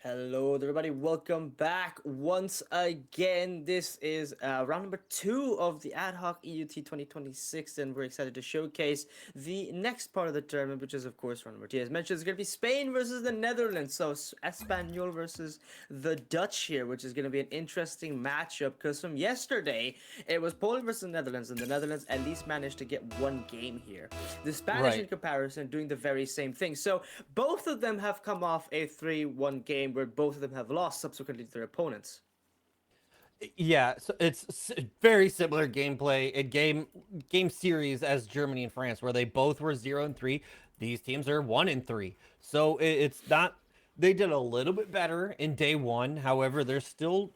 Hello, everybody. Welcome back once again. This is round number two of the ADHOC EUT 2026, and we're excited to showcase the next part of the tournament, which is, of course, round number two. As mentioned, it's going to be Spain versus the Netherlands. So, Espanol versus the Dutch here, which is going to be an interesting matchup because from yesterday, it was Poland versus the Netherlands, and the Netherlands at least managed to get one game here. The Spanish, in Right. comparison, doing the very same thing. So, both of them have come off a 3-1 game where both of them have lost subsequently to their opponents. Yeah, so very similar gameplay and game series as Germany and France, where they both were 0-3. These teams are 1-3. So it's not. They did a little bit better in day one. However, they're still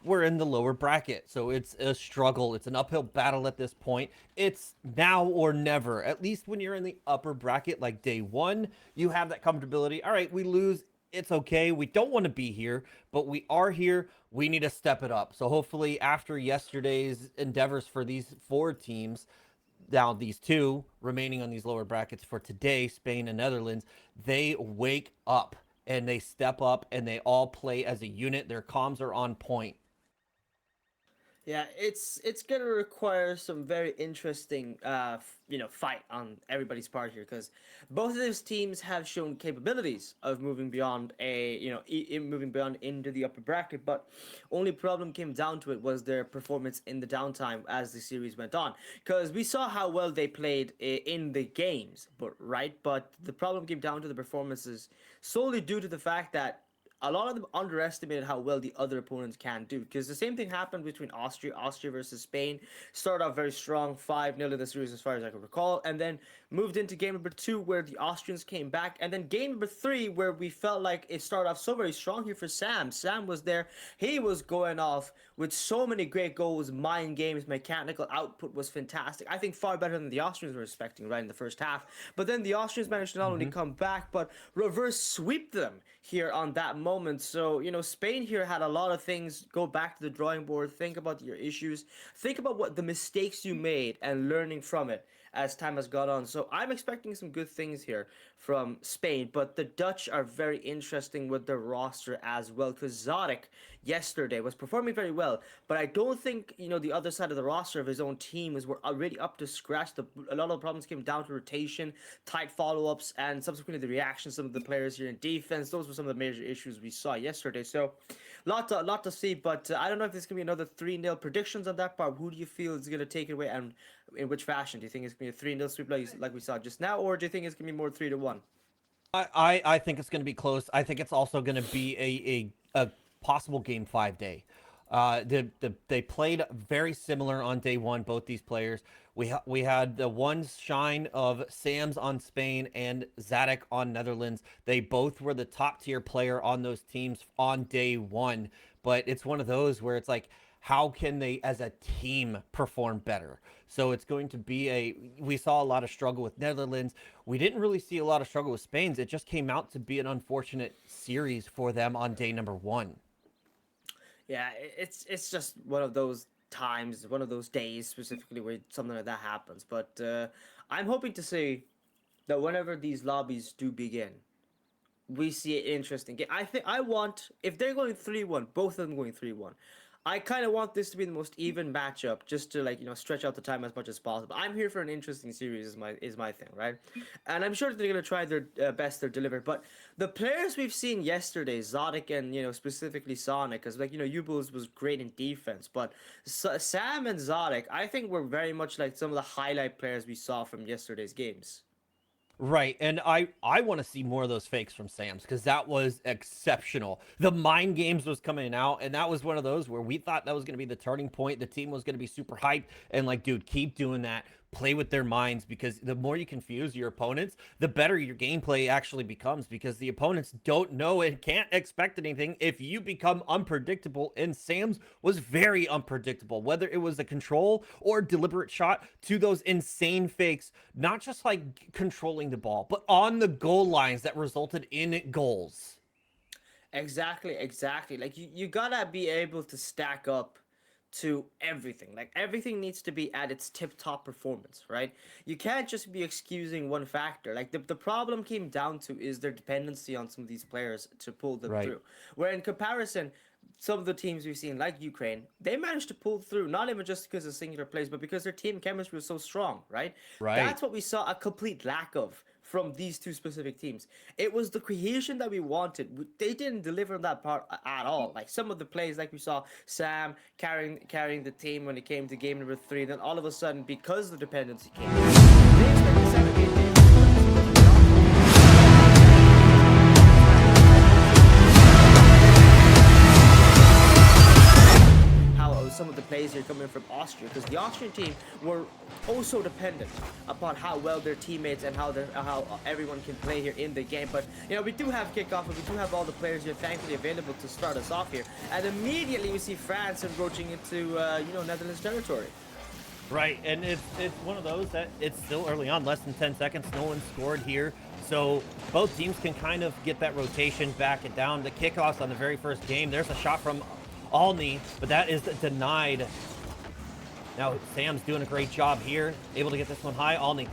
we're in the lower bracket, so it's a struggle. It's an uphill battle at this point. It's now or never. At least when you're in the upper bracket, like day one, you have that comfortability. All right, we lose, it's okay. We don't want to be here, but we are here. We need to step it up. So hopefully, after yesterday's endeavors for these four teams, now these two remaining on these lower brackets for today, Spain and Netherlands, they wake up and they step up and they all play as a unit. Their comms are on point. Yeah, it's gonna require some very interesting, fight on everybody's part here because both of those teams have shown capabilities of moving beyond moving beyond into the upper bracket. But only problem came down to it was their performance in the downtime as the series went on. Because we saw how well they played in the games, but the problem came down to the performances solely due to the fact that a lot of them underestimated how well the other opponents can do because the same thing happened between Austria versus Spain. Started off very strong, 5-0 in the series as far as I can recall, and then moved into game number two where the Austrians came back, and then game number three where we felt like it started off so very strong here for Sam. Sam was there, he was going off with so many great goals, mind games, mechanical output was fantastic. I think far better than the Austrians were expecting right in the first half. But then the Austrians managed to not only Mm-hmm. come back but reverse sweep them here on that moment. So, Spain here had a lot of things. Go back to the drawing board, think about your issues, think about what the mistakes you made and learning from it as time has gone on. So I'm expecting some good things here from Spain, but the Dutch are very interesting with their roster as well because Zodek yesterday was performing very well, but I don't think the other side of the roster of his own team is were already up to scratch. A lot of the problems came down to rotation, tight follow-ups, and subsequently the reactions of some of the players here in defense. Those were some of the major issues we saw yesterday. So, lot to see, but I don't know if this can be another 3-0 predictions on that part. Who do you feel is going to take it away, and in which fashion? Do you think it's going to be a 3-0 sweep like we saw just now, or do you think it's going to be more 3-1? I think it's going to be close. I think it's also going to be a possible game 5 day. They played very similar on day one. Both these players. We had the one shine of Sam's on Spain and Zadek on Netherlands. They both were the top tier player on those teams on day one. But it's one of those where it's like, how can they as a team perform better? So it's going to be we saw a lot of struggle with Netherlands. We didn't really see a lot of struggle with Spain's. It just came out to be an unfortunate series for them on day number one. Yeah, it's just one of those times, one of those days specifically where something like that happens. But I'm hoping to see that whenever these lobbies do begin, we see an interesting game. I think I want if they're going 3-1, both of them going 3-1. I kind of want this to be the most even matchup, just to stretch out the time as much as possible. I'm here for an interesting series, is my thing, right? And I'm sure they're gonna try their best to deliver. But the players we've seen yesterday, Zodic and specifically Sonic, because Ubils was great in defense, but Sam and Zodic, I think were very much like some of the highlight players we saw from yesterday's games. Right, and I want to see more of those fakes from Sam's because that was exceptional. The mind games was coming out, and that was one of those where we thought that was going to be the turning point. The team was going to be super hyped, and like, dude, keep doing that. Play with their minds because the more you confuse your opponents, the better your gameplay actually becomes because the opponents don't know and can't expect anything if you become unpredictable. And Sam's was very unpredictable, whether it was a control or deliberate shot to those insane fakes, not just like controlling the ball, but on the goal lines that resulted in goals. Exactly, exactly. Like you gotta be able to stack up to everything. Like everything needs to be at its tip-top performance, right? You can't just be excusing one factor. Like the problem came down to is their dependency on some of these players to pull them Right. through. Where in comparison, some of the teams we've seen, like Ukraine, they managed to pull through, not even just because of singular plays, but because their team chemistry was so strong, right? Right. That's what we saw a complete lack of from these two specific teams. It was the cohesion that we wanted. They didn't deliver that part at all. Like some of the plays, like we saw Sam carrying the team when it came to game number 3, then all of a sudden, because the dependency came, they expected Sam to get how some of the plays here coming from Austria, because the Austrian team were also dependent upon how well their teammates and how everyone can play here in the game. But you know, we do have kickoff, and we do have all the players here thankfully available to start us off here. And immediately we see France encroaching into Netherlands territory. Right, and it's one of those that it's still early on, less than 10 seconds, no one scored here. So both teams can kind of get that rotation, back it down. The kickoffs on the very first game, there's a shot from Alney, but that is denied. Now Sam's doing a great job here, able to get this one high. Alney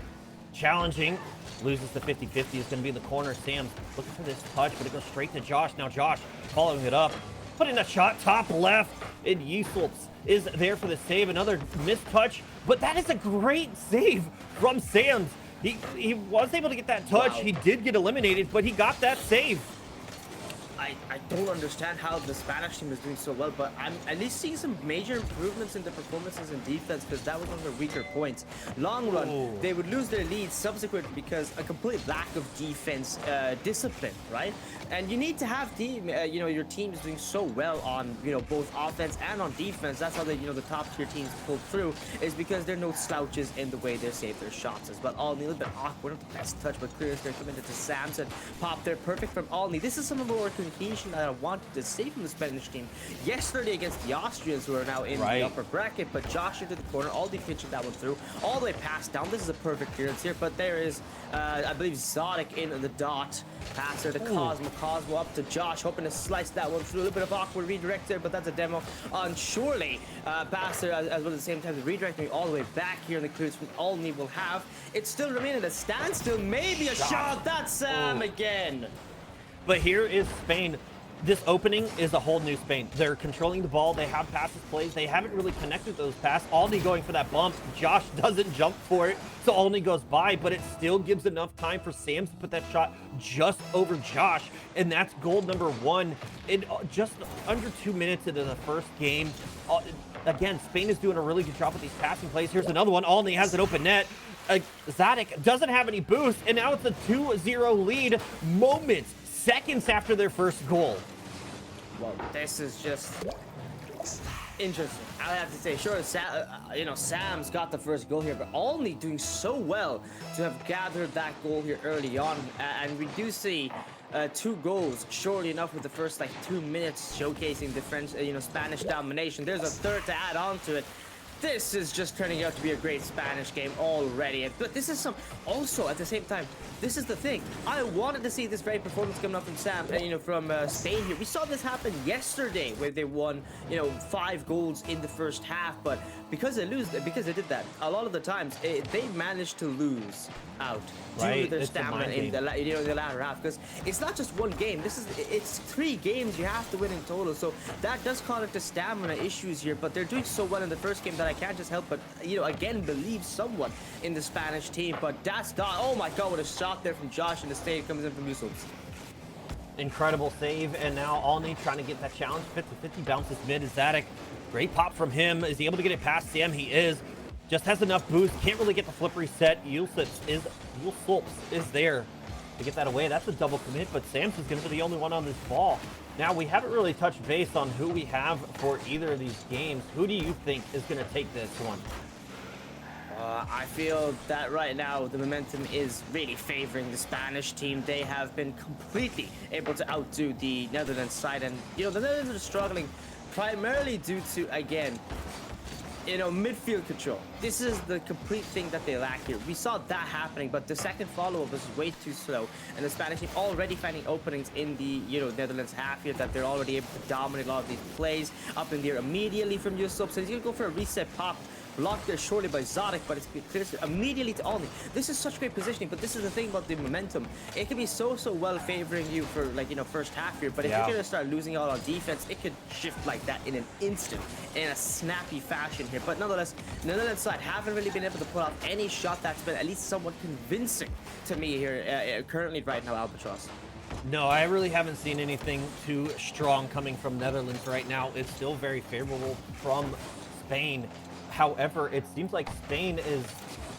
challenging, loses the 50-50, is going to be in the corner. Sam's looking for this touch, but it goes straight to Josh. Now Josh following it up, putting a shot top left, and Yesulps is there for the save. Another missed touch, but that is a great save from Sam's. He was able to get that touch. Wow. He did get eliminated, but he got that save. I don't understand how the Spanish team is doing so well, but I'm at least seeing some major improvements in the performances in defense, because that was one of their weaker points. Long run, they would lose their lead subsequently because a complete lack of defense discipline, right? And you need to have your team is doing so well on both offense and on defense. That's how the top tier teams pull through, is because there are no slouches in the way they save their shots as well. Alney, a little bit awkward, not the best touch, but clears there, committed to Samson, pop there, perfect from Alney. This is some of our cohesion that I wanted to see from the Spanish team yesterday against the Austrians, who are now in the upper bracket. But Josh into the corner, Alney pitching that one through, all the way past down. This is a perfect clearance here, but there is, I believe, Zodic in the dot. Pass there to Cosmo. Cosmo up to Josh, hoping to slice that one through. A little bit of awkward redirect there, but that's a demo on Surely. Pass there as well at the same time. The redirecting all the way back here in the clearance from Alney will have. It's still remaining at a standstill. Maybe a shot. That's Sam again. But here is Spain. This opening is a whole new Spain. They're controlling the ball. They have passes plays. They haven't really connected those passes. Alney going for that bump. Josh doesn't jump for it, so Alney goes by, but it still gives enough time for Sam to put that shot just over Josh, and that's goal number 1 in just under 2 minutes into the first game. Again, Spain is doing a really good job with these passing plays. Here's another one. Alney has an open net. Zodic doesn't have any boost, and now it's a 2-0 lead moments, seconds after their first goal. Well, this is just interesting. I have to say, sure, Sam's got the first goal here, but Alney doing so well to have gathered that goal here early on, and we do see 2 goals, surely enough, with the first 2 minutes showcasing the French, Spanish domination. There's a third to add on to it. This is just turning out to be a great Spanish game already. But this is also at the same time, this is the thing. I wanted to see this very performance coming up from Sam, from Spain here. We saw this happen yesterday, where they won, 5 goals in the first half. But because they did that, a lot of the times they managed to lose out due to their stamina in the latter half. Because it's not just one game. It's 3 games you have to win in total. So that does call it the stamina issues here. But they're doing so well in the first game that I can't just help but again believe somewhat in the Spanish team. But that's not. Oh my God! What a shot there from Josh, and the save comes in from Yesulps. Incredible save, and now Alney trying to get that challenge. 50-50 bounces mid. Zodic, great pop from him. Is he able to get it past Sam? He is. Just has enough boost. Can't really get the flip reset. Yesulps is there to get that away. That's a double commit, but Sam's is going to be the only one on this ball. Now, we haven't really touched base on who we have for either of these games. Who do you think is going to take this one? I feel that right now the momentum is really favoring the Spanish team. They have been completely able to outdo the Netherlands side, and the Netherlands are struggling primarily due to, again, midfield control. This is the complete thing that they lack here. We saw that happening, but the second follow-up was way too slow, and the Spanish team already finding openings in the Netherlands half here that they're already able to dominate a lot of these plays up in there immediately from Yusuf. So he's gonna go for a reset pop. Blocked there shortly by Zadok, but it's clear immediately to Olney. This is such great positioning, but this is the thing about the momentum. It can be so well favoring you for first half here, but if you're gonna start losing out on defense, it could shift like that in an instant, in a snappy fashion here. But nonetheless, the Netherlands side haven't really been able to pull off any shot that's been at least somewhat convincing to me here currently right now, Albatross. No, I really haven't seen anything too strong coming from Netherlands right now. It's still very favorable from Spain. However, it seems like Spain is,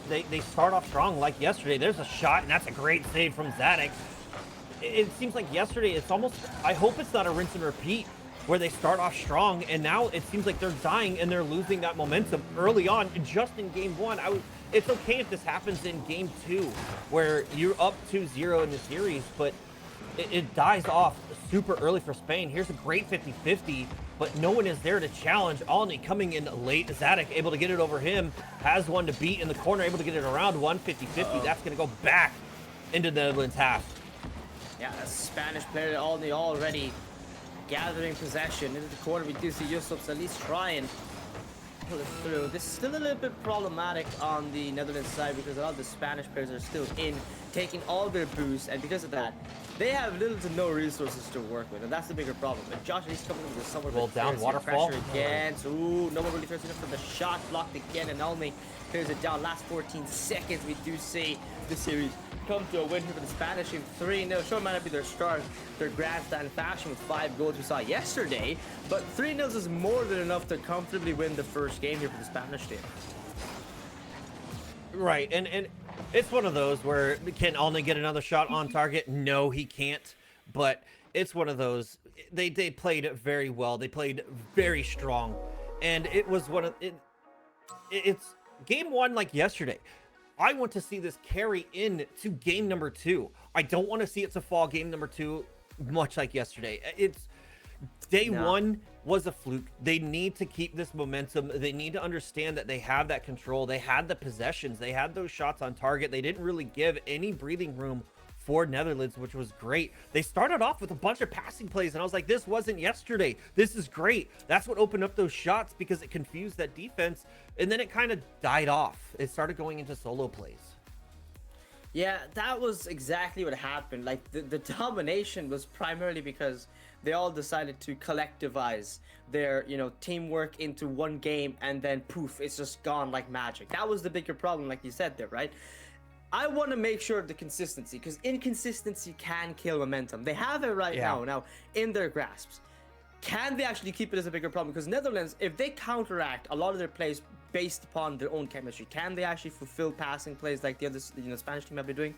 they start off strong like yesterday. There's a shot, and that's a great save from Zadok. It seems like yesterday, it's almost, I hope it's not a rinse and repeat where they start off strong, and now it seems like they're dying and they're losing that momentum early on, just in game one. It's okay if this happens in game two, where you're up 2-0 in the series, but it dies off super early for Spain. Here's a great 50-50, but no one is there to challenge. Olney coming in late. Zadok able to get it over him. Has one to beat in the corner, able to get it around 150-50. That's going to go back into the Netherlands half. Yeah, a Spanish player Olney already gathering possession into the corner. We do see Yusuf's at least trying pull it through. This is still a little bit problematic on the Netherlands side because a lot of the Spanish players are still in, taking all their boosts, and because of that, they have little to no resources to work with, and that's the bigger problem. And Josh, he's coming with somewhat well down waterfall pressure again. So, no one really throws enough for the shot, blocked again, and Olney clears it down. Last 14 seconds, we do see the series come to a win here for the Spanish team. 3-0. Sure, might not be their start, their grandstand fashion with 5 goals we saw yesterday, but 3-0 is more than enough to comfortably win the first game here for the Spanish team. Right, and it's one of those where can Olney get another shot on target? No, he can't. But it's one of those. They played very well. They played very strong, and it was one of it's game one like yesterday. I want to see this carry in to game number 2. I don't want to see it to fall game number 2 much like yesterday. It's day one was a fluke. They need to keep this momentum. They need to understand that they have that control. They had the possessions. They had those shots on target. They didn't really give any breathing room for Netherlands, which was great. They started off with a bunch of passing plays, and I was like, this wasn't yesterday. This is great. That's what opened up those shots because it confused that defense, and then it kind of died off. It started going into solo plays. Yeah, that was exactly what happened. Like, the domination was primarily because they all decided to collectivize their, teamwork into one game, and then poof, it's just gone like magic. That was the bigger problem, like you said there, right? I want to make sure of the consistency, because inconsistency can kill momentum. They have it right now in their grasps. Can they actually keep it as a bigger problem? Because Netherlands, if they counteract a lot of their plays based upon their own chemistry, can they actually fulfill passing plays like the other Spanish team have been doing?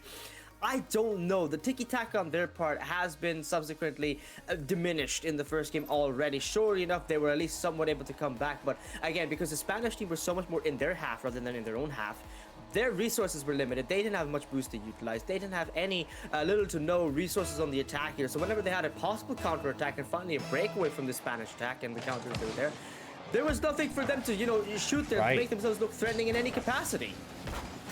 I don't know. The tiki-taka on their part has been subsequently diminished in the first game already. Surely enough, they were at least somewhat able to come back. But again, because the Spanish team were so much more in their half rather than in their own half, their resources were limited. They didn't have much boost to utilize. They didn't have any little to no resources on the attack here. So whenever they had a possible counter-attack and finally a breakaway from the Spanish attack and the counters that were there was nothing for them to, shoot there, make themselves look threatening in any capacity.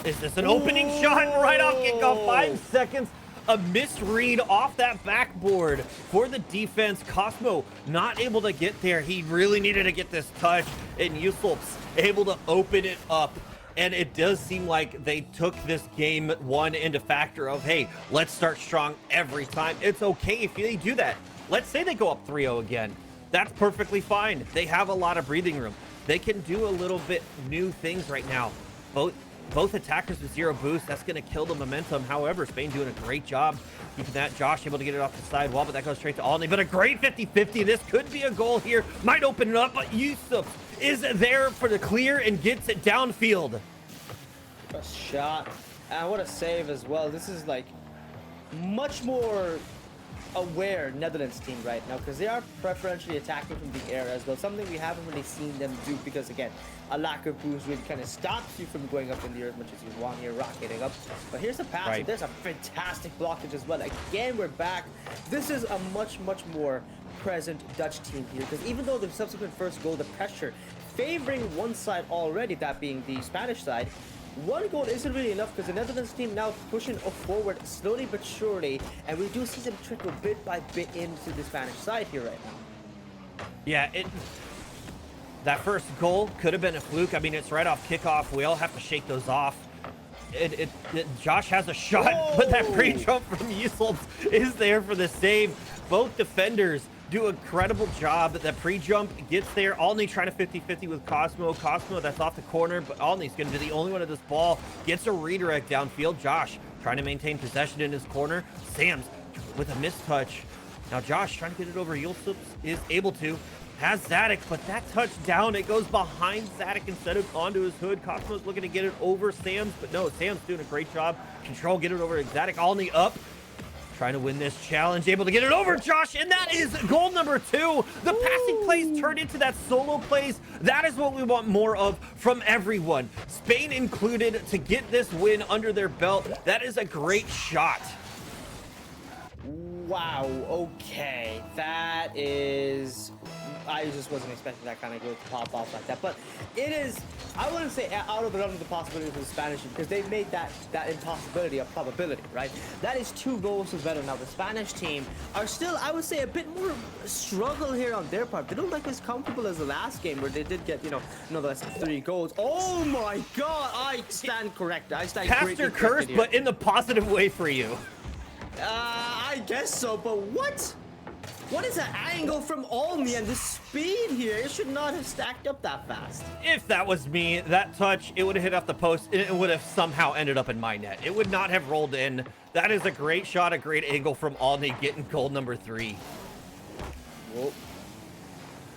Is this an opening shot right off kickoff? 5 seconds. A misread off that backboard for the defense. Cosmo not able to get there. He really needed to get this touch, and Yusuf's able to open it up. And it does seem like they took this game one into factor of, hey, let's start strong every time. It's okay if they do that. Let's say they go up 3-0 again. That's perfectly fine. They have a lot of breathing room. They can do a little bit new things right now. Both attackers with 0 boost. That's going to kill the momentum. However, Spain doing a great job keeping that. Josh able to get it off the side wall, but that goes straight to Olney. But a great 50-50. This could be a goal here. Might open it up, but Yusuf is there for the clear and gets it downfield. A shot. And what a save as well. This is like much more aware Netherlands team right now, because they are preferentially attacking from the air as well, something we haven't really seen them do, because again, a lack of boost really kind of stops you from going up in the air as much as you want here, rocketing up. But here's the pass. There's a fantastic blockage as well. Again, we're back. This is a much more present Dutch team here, because even though the subsequent first goal, the pressure favoring one side already, that being the Spanish side. One goal isn't really enough because the Netherlands team now pushing forward slowly but surely, and we do see them trickle bit by bit into the Spanish side here right now. Yeah, that first goal could have been a fluke. I mean, it's right off kickoff. We all have to shake those off. Josh has a shot, Whoa! but that pre-jump from Yusel is there for the save. Both defenders do an incredible job. That pre-jump gets there. Alney trying to 50-50 with Cosmo. Cosmo, that's off the corner, but Alney's going to be the only one of this ball. Gets a redirect downfield. Josh trying to maintain possession in his corner. Sam's with a mistouch. Now Josh trying to get it over. Yusel is able to. Has Zadok, but that touch down, it goes behind Zadok instead of onto his hood. Cosmo's looking to get it over Sam's, but no, Sam's doing a great job. Control, get it over to Zadok. Alney up, trying to win this challenge, able to get it over Josh, and that is goal number 2. The passing plays turned into that solo plays. That is what we want more of from everyone, Spain included, to get this win under their belt. That is a great shot. Wow, okay, that is... I just wasn't expecting that kind of goal to pop off like that, but it is, I wouldn't say out of the realm of the possibility for the Spanish team, because they've made that impossibility a probability, right? That is 2 goals to better. Now the Spanish team are still, I would say, a bit more struggle here on their part. They don't look as comfortable as the last game where they did get, you know, no less than 3 goals. Oh my god, I stand corrected. I stand Pastor curse, but in the positive way for you. I guess so, but what? What is that angle from Alney and the speed here? It should not have stacked up that fast. If that was me, that touch, it would have hit off the post, and it would have somehow ended up in my net. It would not have rolled in. That is a great shot, a great angle from Alney getting goal number 3. Whoa.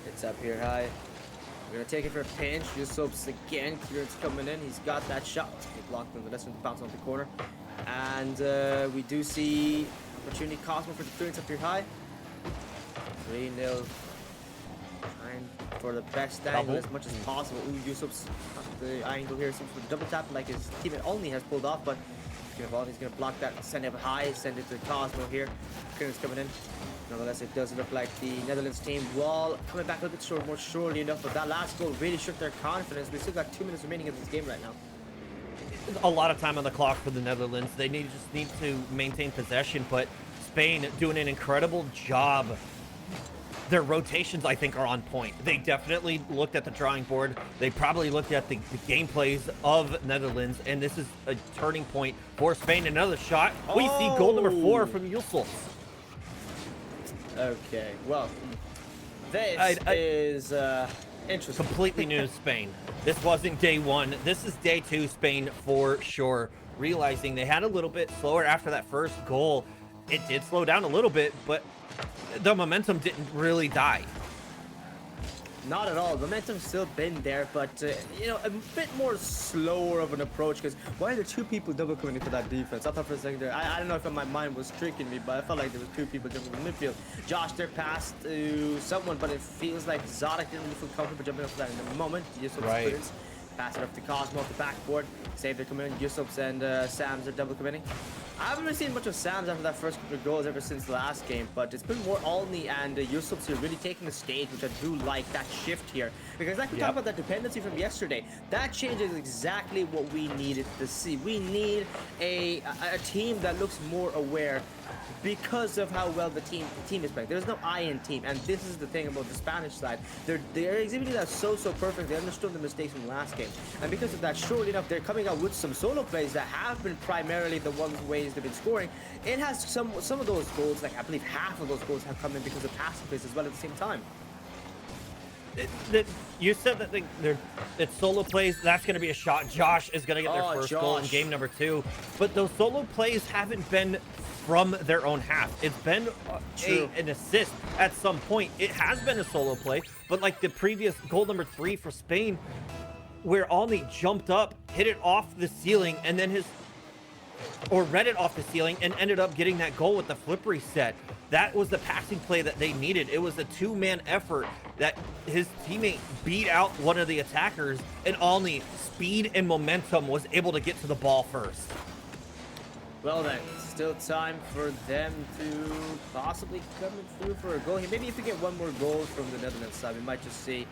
It's up here high. We're gonna take it for a pinch. Yusup's again. Clearance coming in. He's got that shot. He blocked him, but that's going to bounce off the corner. And we do see opportunity. Cosmo for the clearance up here high. 3-0. Trying for the best angle as much as possible. Ooh, Yusup's the angle here. Seems for the double tap like his teammate only has pulled off, but he's gonna block that. Send it high. Send it to Cosmo here. Clearance coming in. Nonetheless, it does look like the Netherlands team will coming back a little bit short, more surely enough, but that last goal really shook their confidence. They still got 2 minutes remaining in this game right now. A lot of time on the clock for the Netherlands. They just need to maintain possession, but Spain doing an incredible job. Their rotations, I think, are on point. They definitely looked at the drawing board. They probably looked at the gameplays of Netherlands, and this is a turning point for Spain. Another shot. We see goal number 4 from Yusel. Okay, well, this is interesting. Completely new to Spain. This wasn't day 1. This is day 2 Spain for sure. Realizing they had a little bit slower after that first goal. It did slow down a little bit, but the momentum didn't really die. Not at all. Momentum's still been there, but you know, a bit more slower of an approach. Because why are there 2 people double coming for that defense? I thought for a second there, I don't know if my mind was tricking me, but I felt like there was 2 people jumping in the midfield. Josh there passed to someone, but it feels like Zadok didn't really feel comfortable jumping up for that in the moment. Yusup's clearance. Pass it up to Cosmo off the backboard. Save their coming in. Yusup's and Sam's are double committing. I haven't really seen much of Sam's after that first couple of goals ever since the last game, but it's been more Alney and Yusup's here really taking the stage, which I do like that shift here. Because like we talked about that dependency from yesterday, that changes exactly what we needed to see. We need a team that looks more aware because of how well the team is playing. There's no I in team, and this is the thing about the Spanish side. They're exhibiting that so perfect. They understood the mistakes from the last game, and because of that, surely enough, they're coming out with some solo plays that have been primarily the ways they've been scoring. It has some of those goals, like I believe half of those goals have come in because of passing plays as well at the same time. You said that it's solo plays. That's going to be a shot. Josh is going to get their first goal in game number 2. But those solo plays haven't been from their own half. It's been an assist at some point. It has been a solo play, but like the previous goal number 3 for Spain, where Alney jumped up, hit it off the ceiling, and then read it off the ceiling and ended up getting that goal with the flip reset. That was the passing play that they needed. It was a 2-man effort that his teammate beat out one of the attackers, and Alney, speed and momentum, was able to get to the ball first. Well then, still time for them to possibly come through for a goal here. Maybe if we get one more goal from the Netherlands side, we might just see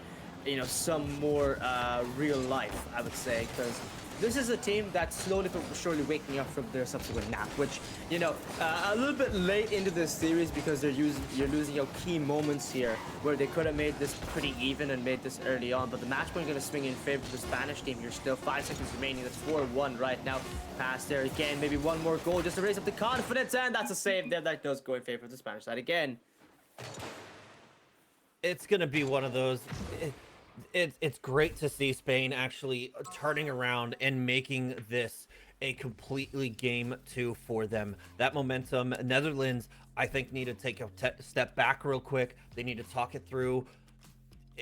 some more real life, I would say, because this is a team that's slowly but surely waking up from their subsequent nap, which, a little bit late into this series because you're losing your key moments here where they could have made this pretty even and made this early on, but the match point going to swing in favor of the Spanish team here. Still 5 seconds remaining. That's 4-1 right now. Pass there again. Maybe one more goal just to raise up the confidence, and that's a save there. That does go in favor of the Spanish side again. It's going to be one of those. It's great to see Spain actually turning around and making this a completely game 2 for them. That momentum, Netherlands, I think, need to take a step back real quick. They need to talk it through.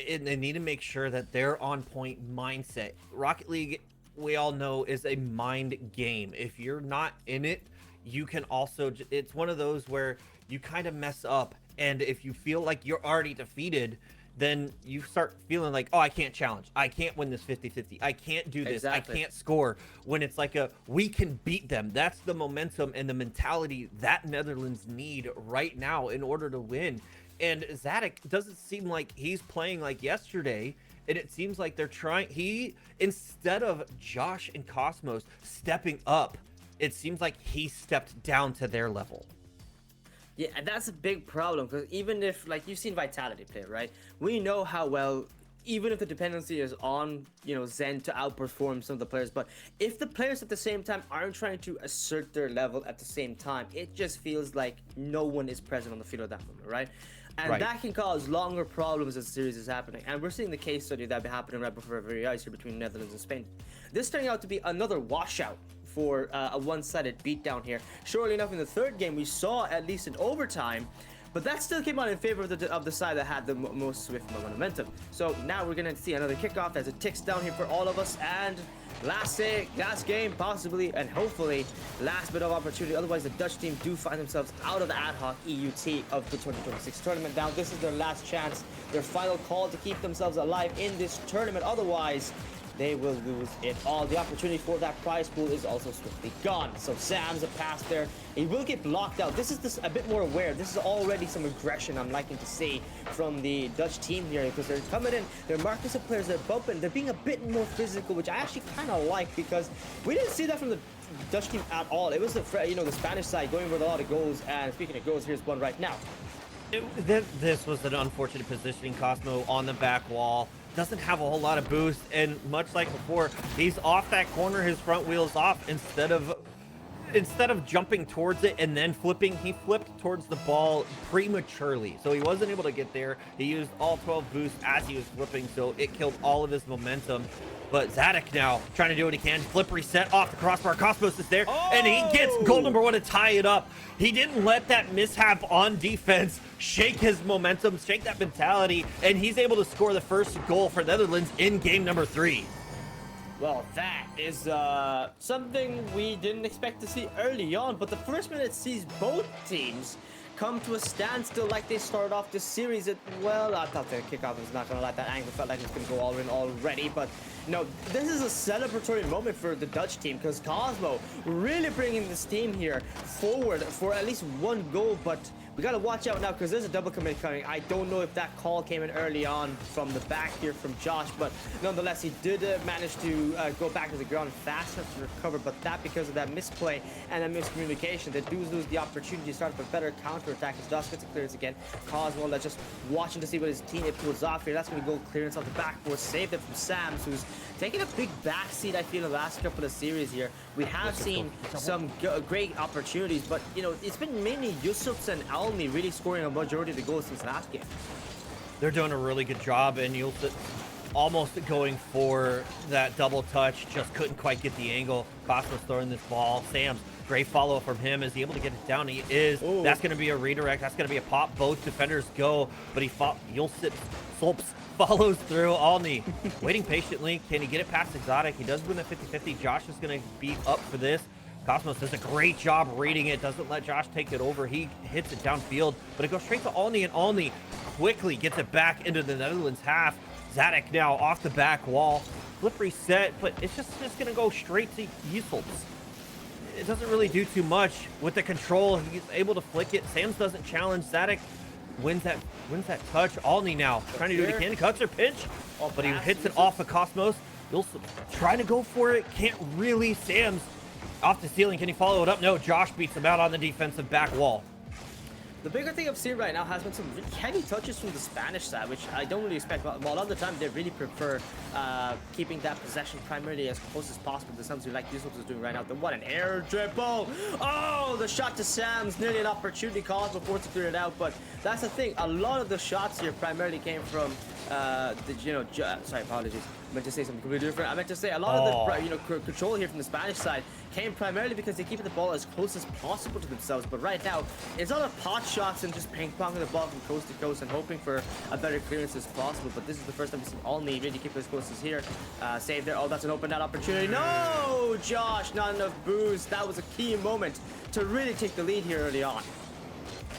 And they need to make sure that they're on point mindset. Rocket League, we all know, is a mind game. If you're not in it, you can also, it's one of those where you kind of mess up. And if you feel like you're already defeated, then you start feeling like, oh, I can't challenge. I can't win this 50-50. I can't do this. Exactly. I can't score. When it's like we can beat them. That's the momentum and the mentality that Netherlands need right now in order to win. And Zadok doesn't seem like he's playing like yesterday. And it seems like they're trying. Instead of Josh and Cosmos stepping up, it seems like he stepped down to their level. Yeah, and that's a big problem, because even if, like, you've seen Vitality play, right? We know how well, even if the dependency is on, Zen to outperform some of the players, but if the players at the same time aren't trying to assert their level at the same time, it just feels like no one is present on the field at that moment, right? And that can cause longer problems as the series is happening. And we're seeing the case study that happening right before our very eyes here between Netherlands and Spain. This turning out to be another washout for a one-sided beatdown here. Surely enough, in the third game, we saw at least an overtime, but that still came out in favor of the side that had the most swift momentum. So now we're going to see another kickoff as it ticks down here for all of us, and last game, possibly, and hopefully, last bit of opportunity. Otherwise, the Dutch team do find themselves out of the ADHOC EUT of the 2026 tournament. Now, this is their last chance, their final call to keep themselves alive in this tournament. Otherwise, they will lose it all. The opportunity for that prize pool is also swiftly gone. So Sam's a pass there. He will get blocked out. This is a bit more aware. This is already some aggression I'm liking to see from the Dutch team here, because they're coming in. They're marking some players. They're bumping. They're being a bit more physical, which I actually kind of like, because we didn't see that from the Dutch team at all. It was the Spanish side going with a lot of goals. And speaking of goals, here's one right now. This was an unfortunate positioning. Cosmo on the back wall. Doesn't have a whole lot of boost, and much like before, he's off that corner, his front wheel's off. Instead of jumping towards it and then flipping, he flipped towards the ball prematurely, so he wasn't able to get there. He used all 12 boosts as he was flipping, so it killed all of his momentum. But Zadok now trying to do what he can. Flip reset off the crossbar. Cosmos is there, and he gets goal number 1 to tie it up. He didn't let that mishap on defense shake his momentum, shake that mentality, and he's able to score the first goal for Netherlands in game number 3. Well, that is something we didn't expect to see early on, but the first minute sees both teams come to a standstill like they started off this series. Well, I thought the kickoff was not going to let that angle, felt like it was going to go all in already, but no, this is a celebratory moment for the Dutch team, because Cosmo really bringing this team here forward for at least one goal, but we got to watch out now because there's a double commit coming. I don't know if that call came in early on from the back here from Josh, but nonetheless, he did manage to go back to the ground fast enough to recover, but that because of that misplay and that miscommunication, they do lose the opportunity to start up a better counter-attack as Josh gets a clearance again. Cosmo, let's just watching to see what his teammate pulls off here. That's going to go clearance off the backboard, saved it from Sams, who's taking a big backseat, I feel, in the last couple of series here. We have seen some great opportunities, but, it's been mainly Yusufs and Almi really scoring a majority of the goals since last game. They're doing a really good job, and you'll almost going for that double touch, just couldn't quite get the angle. Cosmos throwing this ball. Sam's great follow-up from him. Is he able to get it down? He is. Ooh. That's going to be a redirect. That's going to be a pop. Both defenders go, but Solps follows through. Alni waiting patiently. Can he get it past Exotic? He does win the 50-50. Josh is going to be up for this. Cosmos does a great job reading it, doesn't let Josh take it over. He hits it downfield, but it goes straight to Alni, and Alni quickly gets it back into the Netherlands half. Zadok now off the back wall. Flip reset, but it's just going to go straight to Yusels. It doesn't really do too much with the control. He's able to flick it. Sams doesn't challenge. Zadok wins that touch. Alney now trying to do it again. Cuts her pinch, but he hits it off of Cosmos. Wilson trying to go for it. Can't really. Sam's off the ceiling. Can he follow it up? No. Josh beats him out on the defensive back wall. The bigger thing I've seen right now has been some really heavy touches from the Spanish side, which I don't really expect. Well, a lot of the time, they really prefer keeping that possession primarily as close as possible to something like Yusuf is doing right now. What an air dribble! Oh, the shot to Sam's nearly an opportunity cost before to clear it out. But that's the thing. A lot of the shots here primarily came from sorry, apologies. I meant to say something completely different. I meant to say a lot of the control here from the Spanish side came primarily because they keep the ball as close as possible to themselves. But right now, it's all of pot shots and just ping-ponging the ball from coast to coast and hoping for a better clearance as possible. But this is the first time we've seen Alney really keep as close as here. Save there. Oh, that's an open net opportunity. No, Josh, not enough boost. That was a key moment to really take the lead here early on.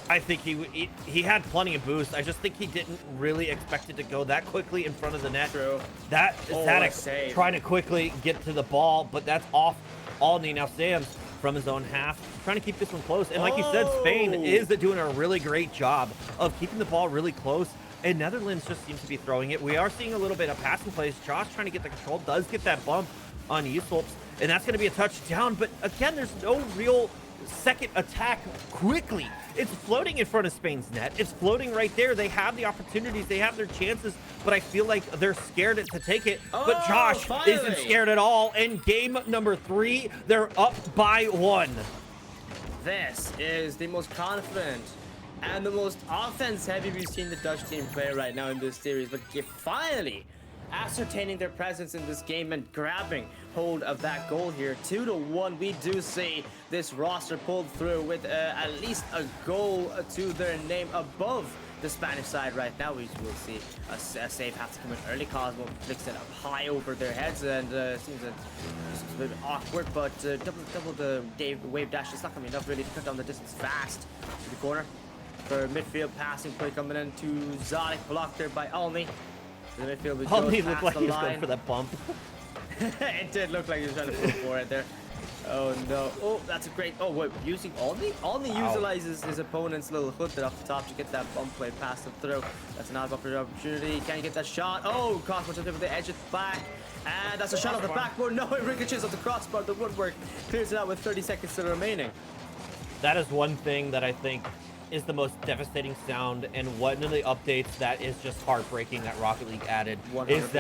I think he had plenty of boost. I just think he didn't really expect it to go that quickly in front of the net. True. That Zanuck trying to quickly get to the ball, but that's off Alney. Now Sam's from his own half, trying to keep this one close. And like you said, Spain is doing a really great job of keeping the ball really close. And Netherlands just seems to be throwing it. We are seeing a little bit of passing plays. Josh trying to get the control, does get that bump on Yusuf, and that's going to be a touchdown. But again, there's no real second attack quickly. It's floating in front of Spain's net. It's floating right there. They have the opportunities. They have their chances, but I feel like they're scared to take it. But Josh isn't scared at all. And game number 3, they're up by 1. This is the most confident and the most offense-heavy we've seen the Dutch team play right now in this series. But finally ascertaining their presence in this game and grabbing hold of that goal here. 2-1. We do see this roster pulled through with at least a goal to their name above the Spanish side right now. We will see a save have to come in early. Cosmo flicks it up high over their heads, and seems a bit awkward, but double the wave dash is not going to be enough really to cut down the distance fast to the corner. For midfield passing play coming in to Zanuck, blocked there by Alney. The midfield Alney looked like he was going for that bump. It did look like he was trying to pull for it there. Oh no. Oh, that's a great. Oh, wait, using Alney? Alney utilizes his opponent's little hood there off the top to get that bump play past him through. That's an opportunity. Can you get that shot? Oh, Cosmo took it with the edge at the back. And that's a shot off the backboard. No, it ricochets off the crossbar. The woodwork clears it out with 30 seconds still remaining. That is one thing that I think is the most devastating sound, and one of the updates that is just heartbreaking that Rocket League added 100%. Is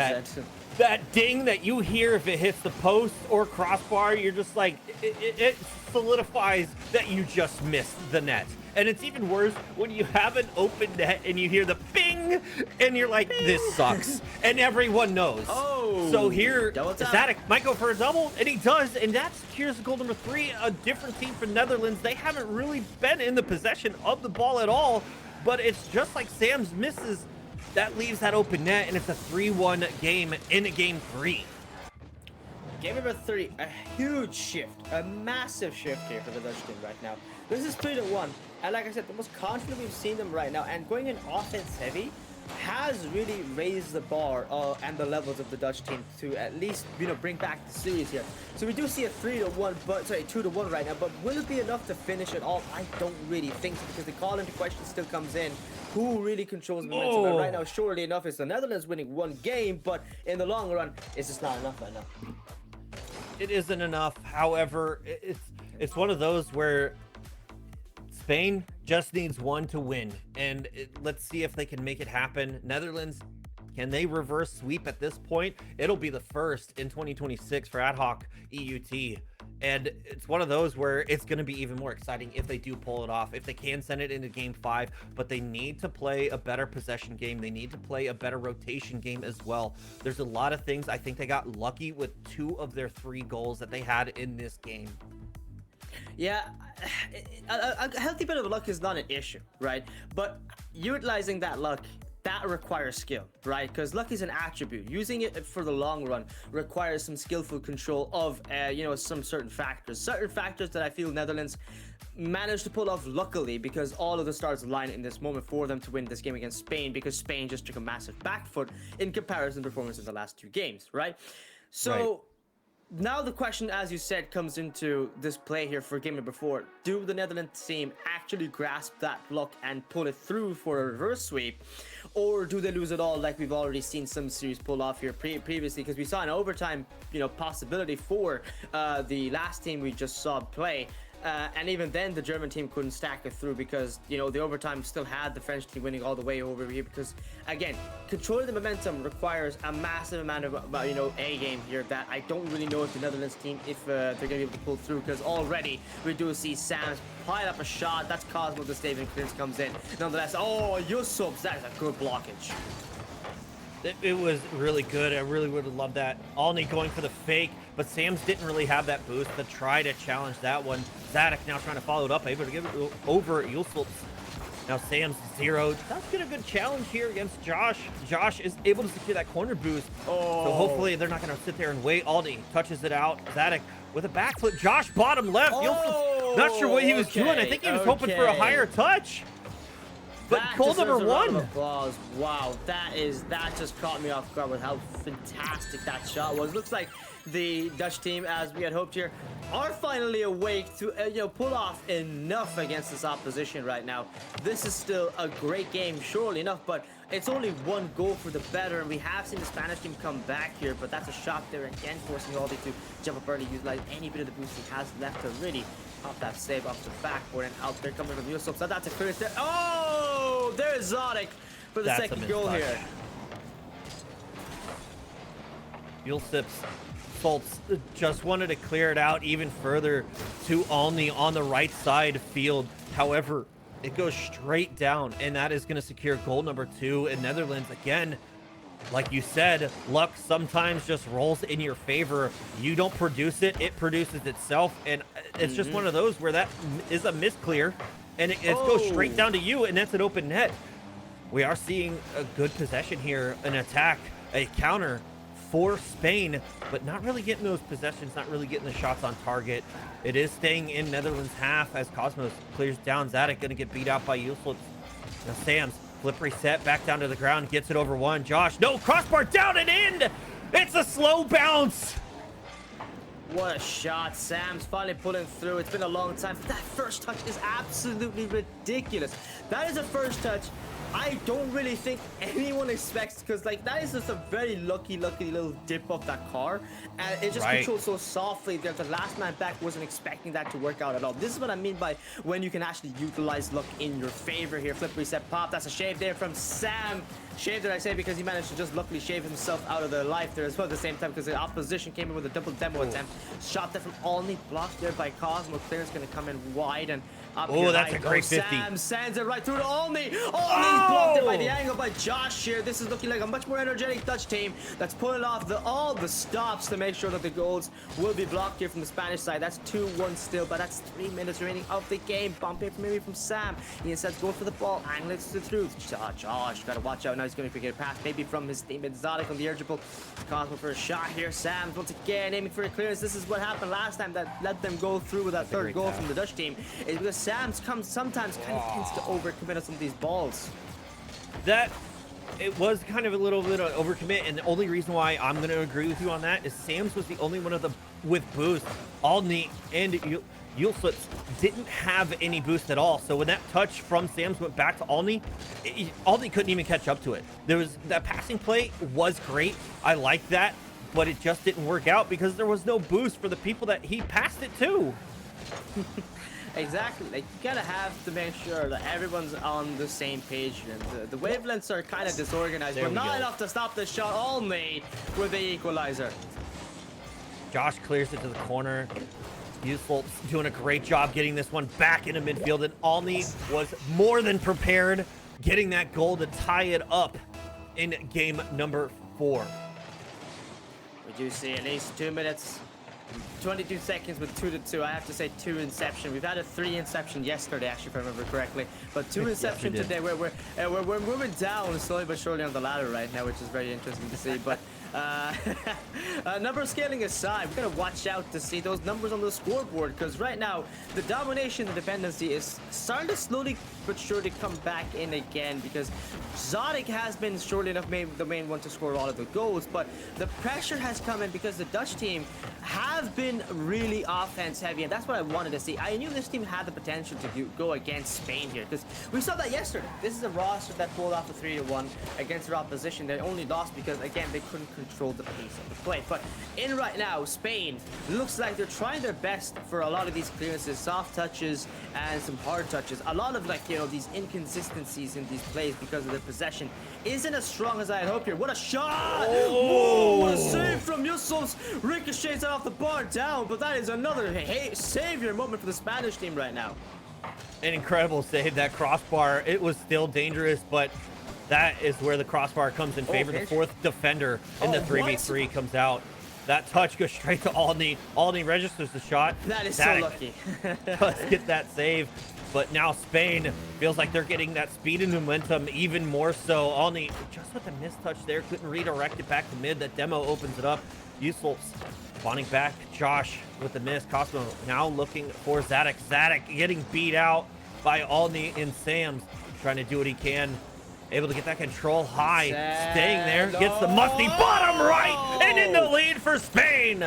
that ding that you hear if it hits the post or crossbar. You're just like, it solidifies that you just missed the net. And it's even worse when you have an open net and you hear the bing, and you're like, this sucks. And everyone knows. Oh, so here, Zanuck might go for a double, and he does. And that secures goal number 3. A different team from Netherlands. They haven't really been in the possession of the ball at all. But it's just like Sam's misses. That leaves that open net, and it's a 3-1 game in game 3. Game number 3, a huge shift, a massive shift here for the Dutch team right now. This is 3-1, and like I said, the most confident we've seen them right now, and going in offense heavy has really raised the bar and the levels of the Dutch team to at least, bring back the series here. So we do see a 2-1 right now, but will it be enough to finish it all? I don't really think so, because the call into question still comes in. Who really controls momentum? And right now, surely enough, it's the Netherlands winning 1 game, but in the long run, it's just not enough right now. It isn't enough. However, it's one of those where Spain just needs 1 to win, and let's see if they can make it happen. Netherlands, can they reverse sweep at this point? It'll be the first in 2026 for ADHOC EUT. And it's one of those where it's going to be even more exciting if they do pull it off, if they can send it into game 5, but they need to play a better possession game. They need to play a better rotation game as well. There's a lot of things. I think they got lucky with 2 of their 3 goals that they had in this game. Yeah, a healthy bit of luck is not an issue, right? But utilizing that luck, that requires skill, right? Because luck is an attribute. Using it for the long run requires some skillful control of, some certain factors. Certain factors that I feel Netherlands managed to pull off luckily, because all of the stars line in this moment for them to win this game against Spain, because Spain just took a massive back foot in comparison performance in the last 2 games, right? So now the question, as you said, comes into this play here for game number 4. Do the Netherlands team actually grasp that block and pull it through for a reverse sweep? Or do they lose it all like we've already seen some series pull off here previously? Because we saw an overtime, possibility for the last team we just saw play. And even then, the German team couldn't stack it through because, the overtime still had the French team winning all the way over here. Because, again, controlling the momentum requires a massive amount of, A game here that I don't really know if the Netherlands team, if they're going to be able to pull through. Because already we do see Sam's pile up a shot. That's Cosmo the saving clearance comes in. Nonetheless, Yusuf, that is a good blockage. It was really good. I really would have loved that. Alney going for the fake, but Sam's didn't really have that boost to try to challenge that one. Zadak now trying to follow it up, able to give it over Yusuf. Now Sam's zeroed. Does get a good challenge here against Josh. Josh is able to secure that corner boost. So hopefully they're not going to sit there and wait. Alney touches it out. Zadak with a backflip. Josh bottom left. Yusuf, not sure what he was doing. I think he was hoping for a higher touch. But goal number 1. Applause. Wow, that just caught me off guard with how fantastic that shot was. Looks like the Dutch team, as we had hoped here, are finally awake to pull off enough against this opposition right now. This is still a great game, surely enough, but it's only 1 goal for the better, and we have seen the Spanish team come back here, but that's a shot there again, forcing Aldi to jump up early, utilize any bit of the boost he has left to really pop that save off the backboard, and out there coming from Yusuf. So that's a clearance there. Oh, there's Zodic for the second goal here. Yusuf's faults just wanted to clear it out even further to Alney on the right side field. However, it goes straight down, and that is going to secure goal number 2. And Netherlands, again, like you said, luck sometimes just rolls in your favor. You don't produce it, it produces itself. And it's just one of those where that is a misclear, and it goes straight down to you, and that's an open net. We are seeing a good possession here, an attack, a counter for Spain, but not really getting those possessions, not really getting the shots on target. It is staying in Netherlands half as Cosmos clears down. Zadak going to get beat out by Yusuf. Now Sam's flip reset, back down to the ground, gets it over 1. Josh, no, crossbar down and in! It's a slow bounce! What a shot. Sam's finally pulling through. It's been a long time. That first touch is absolutely ridiculous. That is a first touch I don't really think anyone expects, because that is just a very lucky little dip of that car, and it just controls so softly that the last man back wasn't expecting that to work out at all. This is what I mean by when you can actually utilize luck in your favor here. Flip reset pop. That's a shave there from Sam. Shave, did I say, because he managed to just luckily shave himself out of the life there as well at the same time, because the opposition came in with a double demo attempt. Shot there from Alney, blocked there by Cosmo. Clearance going to come in wide and up. Oh, that's a great 50. Sam sends it right through to Alney. Alney's blocked it by the angle by Josh here. This is looking like a much more energetic Dutch team that's pulling off all the stops to make sure that the goals will be blocked here from the Spanish side. That's 2-1 still, but that's 3 minutes remaining of the game. Bump here maybe from Sam. He instead goes for the ball, angles it through. Josh, gotta watch out now. He's going to get a pass maybe from his teammate Zodic on the eligible. Cosmo for a shot here. Sam once again aiming for a clearance. This is what happened last time that let them go through with that third goal from the Dutch team, is because Sam's sometimes kind of tends to overcommit on some of these balls. It was kind of a little bit of overcommit, and the only reason why I'm going to agree with you on that is Sam's was the only one of them with boost. Alney and Yusuf didn't have any boost at all, so when that touch from Sam's went back to Alney, Alney couldn't even catch up to it. That passing play was great. I like that, but it just didn't work out because there was no boost for the people that he passed it to. Exactly. You gotta have to make sure that everyone's on the same page, and the wavelengths are kind of disorganized, but not enough to stop the shot. Alney with the equalizer. Josh clears it to the corner. Yusuf doing a great job getting this one back into midfield, and Alney was more than prepared, getting that goal to tie it up in game number 4. We do see at least 2 minutes, 22 seconds with 2-2. I have to say 2 inception. We've had a 3 inception yesterday, actually, if I remember correctly, but 2 inception today. We're moving down slowly but surely on the ladder right now, which is very interesting to see. But Uh, number scaling aside, we gotta watch out to see those numbers on the scoreboard, because right now the domination and dependency is starting to slowly but surely come back in again, because Zodic has been surely enough the main one to score all of the goals, but the pressure has come in because the Dutch team have been really offense heavy, and that's what I wanted to see. I knew this team had the potential to go against Spain here, because we saw that yesterday. This is a roster that pulled off a 3-1 against their opposition. They only lost because, again, they couldn't control the pace of the play. But in right now, Spain looks like they're trying their best for a lot of these clearances, soft touches and some hard touches. A lot of, like, you know, these inconsistencies in these plays because of the possession isn't as strong as I had hoped here. What a shot! Whoa, what a save from Yusuf's. Ricochets off the bar down, but that is another savior moment for the Spanish team right now. An incredible save. That crossbar, it was still dangerous, but that is where the crossbar comes in favor. The fourth defender in the 3v3 comes out. That touch goes straight to Aldney. Aldney registers the shot. That is so lucky. Let's get that save. But now Spain feels like they're getting that speed and momentum even more so. Aldney, just with a mistouch there, couldn't redirect it back to mid. That demo opens it up. Useful spawning back. Josh with the miss. Cosmo now looking for Zadok. Zadok getting beat out by Aldney and Sams. Trying to do what he can. Able to get that control high. Staying there. Gets the musty bottom right. And in the lead for Spain.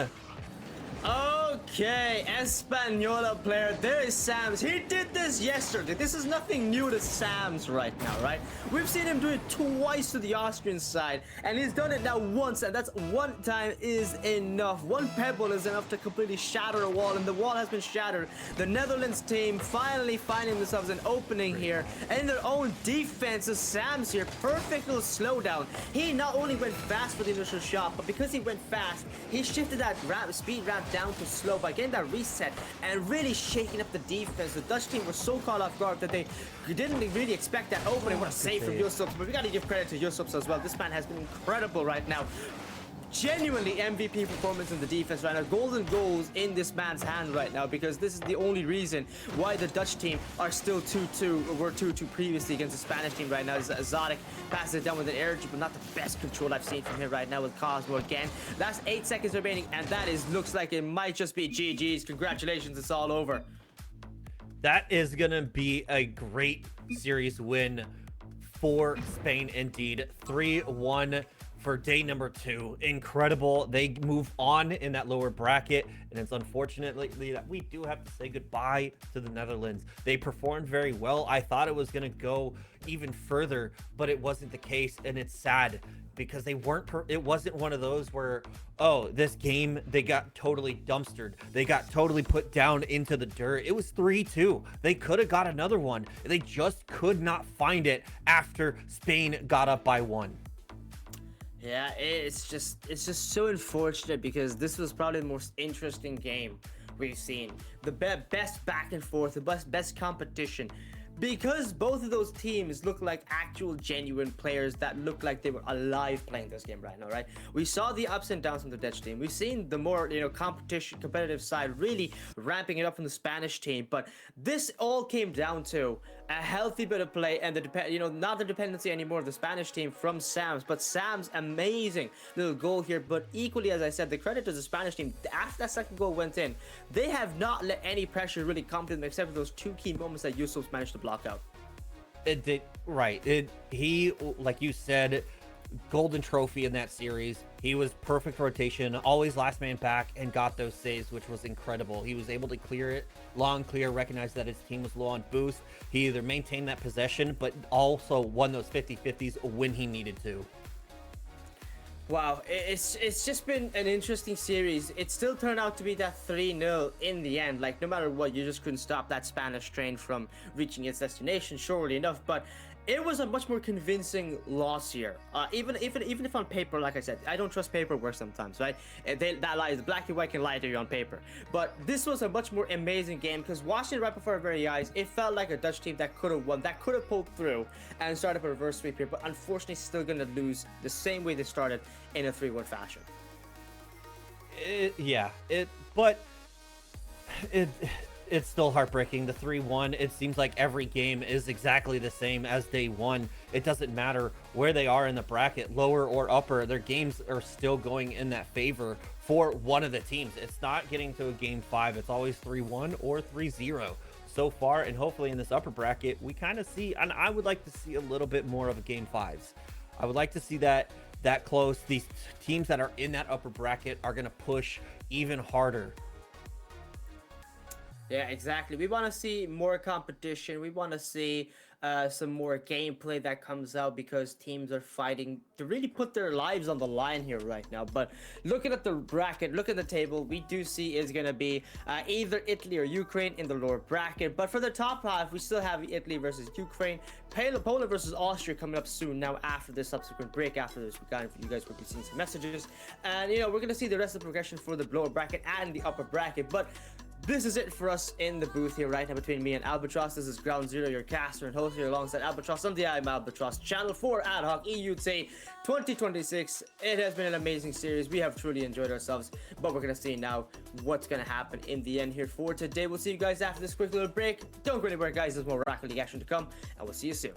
Okay, Espanola player, there is Sams. He did this yesterday. This is nothing new to Sams right now, right? We've seen him do it twice to the Austrian side, and he's done it now once, and that's one time is enough. One pebble is enough to completely shatter a wall, and the wall has been shattered. The Netherlands team finally finding themselves an opening here, and in their own defense is Sams here. Perfect little slowdown. He not only went fast for the initial shot, but because he went fast, he shifted that speed ramp down to slow by getting that reset and really shaking up the defense. The Dutch team were so caught off guard that they didn't really expect that opening. What a save from Yusuf, but we got to give credit to Yusuf as well. This man has been incredible right now. Genuinely MVP performance in the defense right now. Golden goals in this man's hand right now, because this is the only reason why the Dutch team are still 2-2, were 2-2 previously against the Spanish team right now. Zodic passes it down with an energy, but not the best control I've seen from him right now with Cosmo again. Last 8 seconds remaining, and that looks like it might just be GG's. Congratulations, it's all over. That is gonna be a great series win for Spain indeed. 3-1 for day number 2. Incredible. They move on in that lower bracket, and it's unfortunately that we do have to say goodbye to the Netherlands. They performed very well. I thought it was going to go even further, but it wasn't the case, and it's sad because they weren't it wasn't one of those where, oh, this game they got totally dumpstered, they got totally put down into the dirt. It was 3-2. They could have got another one. They just could not find it after Spain got up by 1. Yeah, it's just so unfortunate, because this was probably the most interesting game we've seen. The best back and forth, the best competition. Because both of those teams look like actual genuine players that look like they were alive playing this game right now, right? We saw the ups and downs from the Dutch team. We've seen the more, you know, competitive side really ramping it up from the Spanish team. But this all came down to a healthy bit of play and not the dependency anymore of the Spanish team from Sams, but Sam's amazing little goal here. But equally, as I said, the credit to the Spanish team. After that second goal went in, they have not let any pressure really come to them, except for those 2 key moments that Yusuf managed to block out. It did, right. He, like you said, golden trophy in that series. He was perfect rotation, always last man back, and got those saves, which was incredible. He was able to clear it long, clear, recognize that his team was low on boost. He either maintained that possession, but also won those 50-50s when he needed to. Wow, it's just been an interesting series. It still turned out to be that 3-0 in the end. Like, no matter what, you just couldn't stop that Spanish train from reaching its destination, surely enough. But it was a much more convincing loss here. Even if on paper, like I said, I don't trust paperwork sometimes, right? That lies, black and white can lie to you on paper. But this was a much more amazing game, because watching it right before our very eyes, it felt like a Dutch team that could have won, that could have pulled through and started a reverse sweep here. But unfortunately, still going to lose the same way they started, in a 3-1 fashion. it's still heartbreaking. The 3-1, it seems like every game is exactly the same as day one. It doesn't matter where they are in the bracket, lower or upper, their games are still going in that favor for one of the teams. It's not getting to a game 5. It's always 3-1 or 3-0 so far, and hopefully in this upper bracket, we kind of see, and I would like to see a little bit more of a game 5s. I would like to see that close. These teams that are in that upper bracket are going to push even harder. Yeah, exactly. We want to see more competition. We want to see some more gameplay that comes out because teams are fighting to really put their lives on the line here right now. But looking at the bracket, look at the table, we do see is going to be either Italy or Ukraine in the lower bracket. But for the top half, we still have Italy versus Ukraine, Poland versus Austria coming up soon now after this subsequent break. After this, you guys will be seeing some messages. And, you know, we're going to see the rest of the progression for the lower bracket and the upper bracket. But this is it for us in the booth here right now between me and Albatross. This is Ground Zero, your caster and host here alongside Albatross on the I'm Albatross channel for ADHOC EUT 2026. It has been an amazing series. We have truly enjoyed ourselves, but we're going to see now what's going to happen in the end here for today. We'll see you guys after this quick little break. Don't go anywhere, guys. There's more Rocket League action to come, and we'll see you soon.